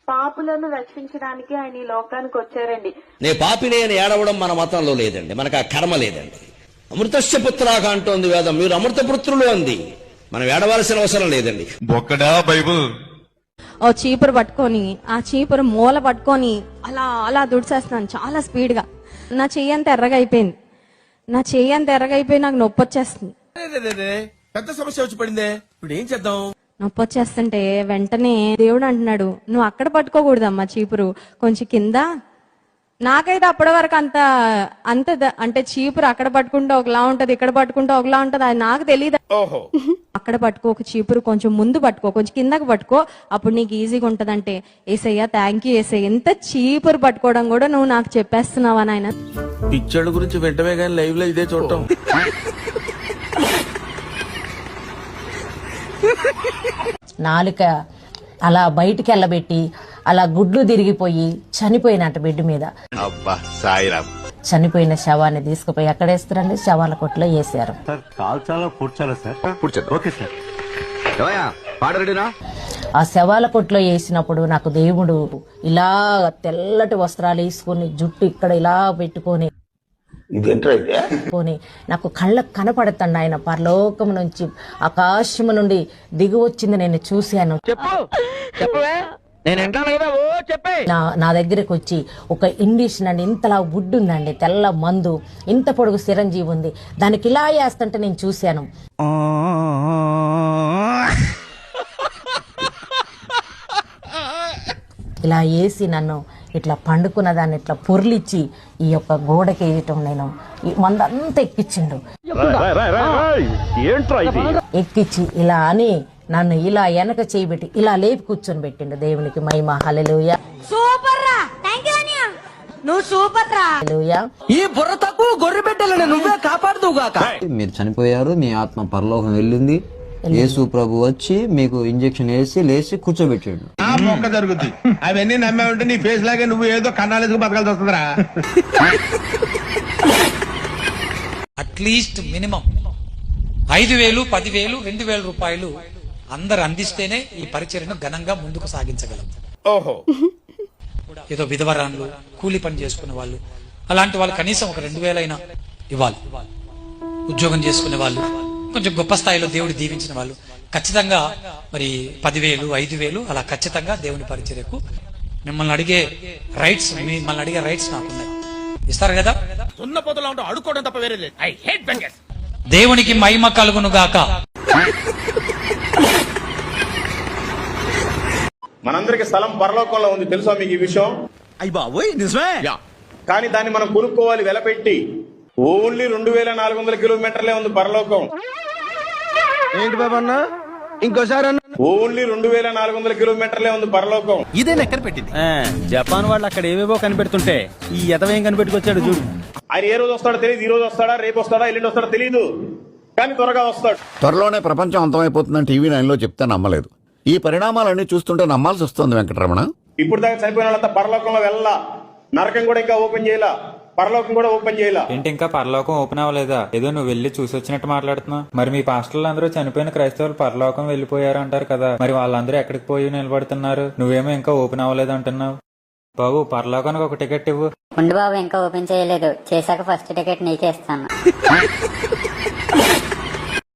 పాపులను రక్షించడానికి ఆయన ఈ లోకానికి వచ్చారండి. నే పాపినే అని ఏడవడం మన మతంలో లేదండి, మనకు ఆ కర్మ లేదండి. అమృతస్య పుత్రాక అంటోంది వేదం, మీరు అమృత పుత్రులు అంది. మనం ఏడవలసిన అవసరం లేదండి. బొక్కడా బైబుల్. ఓ చీపురు పట్టుకొని ఆ చీపురు మూల పట్టుకొని అలా అలా దుడిచేస్తున్నాను చాలా స్పీడ్ గా. నా చెయ్యి అంత ఎర్రగా అయిపోయింది, నాకు నొప్పి వచ్చేస్తుంది. పెద్ద సమస్య వచ్చి పడిందే, ఇప్పుడు ఏం చేద్దాం? నొప్పి వచ్చేస్తుంటే వెంటనే దేవుడు అంటున్నాడు, నువ్వు అక్కడ పట్టుకోకూడదమ్మా చీపురు, కొంచెం కింద. నాకైతే అప్పటి వరకు అంటే చీపురు అక్కడ పట్టుకుంటే ఒకలా ఉంటది, ఇక్కడ పట్టుకుంటే ఒకలా ఉంటది, అది నాకు తెలియదు. అక్కడ పట్టుకో, ఒక చీపురు కొంచెం ముందు పట్టుకో, కొంచెం కిందకి పట్టుకో, అప్పుడు నీకు ఈజీగా ఉంటదంటే, ఏసయ్యా థ్యాంక్ యూ ఏసయ్య, ఎంత చీపురు పట్టుకోవడం కూడా నువ్వు నాకు చెప్పేస్తున్నావా నాయన. పిచ్చోళ్ళ గురించి వెంటనే కానీ లైవ్ లో ఇదే చూడటం. నాలుక అలా బయటికి వెళ్ళబెట్టి అలా గుడ్లు తిరిగిపోయి చనిపోయినట్టు బెడ్ మీద. చనిపోయిన శవాన్ని తీసుకుపోయి ఎక్కడేస్తారండి? శవాల కొట్లో వేసారు. ఆ శవాల కొట్లో వేసినప్పుడు నాకు దేవుడు ఇలా తెల్లటి వస్త్రాలు వేసుకుని జుట్టు ఇక్కడ ఇలా పెట్టుకొని నాకు కళ్ళకు కనపడతాడు ఆయన. పరలోకం నుంచి ఆకాశం నుండి దిగి వచ్చింది నేను చూశాను. నా దగ్గరకు వచ్చి ఒక ఇండిషన్ అండి, ఇంతలా వుడ్ ఉందండి, తెల్ల మందు, ఇంత పొడుగు చిరంజీవి ఉంది, దానికి ఇలా వేస్తుంటే నేను చూశాను. ఇలా వేసి నన్ను ఇట్లా పండుకున్న దాన్ని ఇట్లా పొర్లిచ్చి ఈ యొక్క గోడకి వేయటం, నేను ఈ మందంతా ఎక్కించిండు. ఎక్కించి ఇలా అని నన్ను ఇలా వెనక చేయబెట్టి ఇలా లేపి కూర్చొని పెట్టిండు. దేవునికి మహిమ. హల్లెలూయా. ఈ బుర్ర తక్కువ గొర్రె పెట్టాలని నువ్వే కాపాడుదుగాక. మీరు చనిపోయారు, మీ ఆత్మ పరలోకం వెళ్ళింది, యేసు ప్రభు వచ్చి మీకు ఇంజెక్షన్ వేసి లేచి కూర్చోబెట్టాడు. మొక్క జరుగుద్ది. అవన్నీ నమ్మే ఉంటే నీ ఫేస్ లాగే నువ్వు ఏదో కన్నాలేసుకు బతకాల్సి వస్తుందిరా. అట్లీస్ట్ మినిమం 5,000, 10,000, 2,000 రూపాయలు అందరు అందిస్తేనే ఈ పరిచర్యను ఘనంగా ముందుకు సాగించగలం. ఏదో విధవరాన్లు, కూలి పని చేసుకునే వాళ్ళు, అలాంటి వాళ్ళు కనీసం ఒక 2,000 అయినా ఇవ్వాలి. ఉద్యోగం చేసుకునే వాళ్ళు, కొంచెం గొప్ప స్థాయిలో దేవుడు దీవించిన వాళ్ళు ఖచ్చితంగా మరి 10,000, 5,000 అలా ఖచ్చితంగా దేవుని పరిచర్యకు మిమ్మల్ని అడిగే రైట్స్ నాకున్నాయి. ఇస్తారు కదా? అడుకోవడం తప్ప వేరే లేదు. I hate bangers. దేవునికి మహిమ కలుగును గాక. మనందరికి స్థలం పరలోకంలో ఉంది, తెలుసా మీకు ఈ విషయం? అయ్య బాబోయ్, నిజమే. కానీ దాన్ని మనం కొనుక్కోవాలి వెలపెట్టి. ఓన్లీ 2,400 కిలోమీటర్లే ఉంది పరలోకం. ఏంటి బాబా అన్న, ఇంకోసారి అన్న? ఓన్లీ 2,400 కిలోమీటర్లే ఉంది పరలోకం. ఇదే ఎక్కడ పెట్టింది? జపాన్ వాళ్ళు అక్కడ ఏవేవో కనిపెడుతుంటే ఈ ఎదవేం కనిపెట్టుకొచ్చాడు చూడు. ఆయన ఏ రోజు వస్తాడో తెలియదు. ఈ రోజు వస్తాడా, రేపు వస్తాడా, ఎల్లుండి వస్తాడో తెలియదు, కానీ త్వరగా వస్తాడు. త్వరలోనే ప్రపంచం అంతమైపోతుందని టీవీ 9లో చెప్తే నమ్మలేదు. ఈ పరిణామాలన్నీ చూస్తుంటే నమ్మాల్సి వస్తుంది వెంకటరమణ. ఇప్పుడు దాకా చనిపోయిన వాళ్ళంతా పరలోకంలో వెళ్ళా, నరకం కూడా ఇంకా ఓపెన్ చేయాల, పరలోకం కూడా ఓపెన్ చేయాల. ఏంటి ఇంకా పరలోకం ఓపెన్ అవ్వలేదా? ఏదో నువ్వు వెళ్ళి చూసి వచ్చినట్టు మాట్లాడుతున్నావు. మరి మీ పాస్టర్లు అందరూ చనిపోయిన క్రైస్తవులు పరలోకం వెళ్ళిపోయారు అంటారు కదా, మరి వాళ్ళందరూ ఎక్కడికి పోయి నిలబడుతున్నారు? నువ్వేమో ఇంకా ఓపెన్ అవ్వలేదు అంటున్నావు. బాబు, పరలోకానికి ఒక టికెట్ ఇవ్వు. ఉండు బాబు, ఇంకా ఓపెన్ చేయలేదు, చేశాక ఫస్ట్ టికెట్ నీకే ఇస్తాను.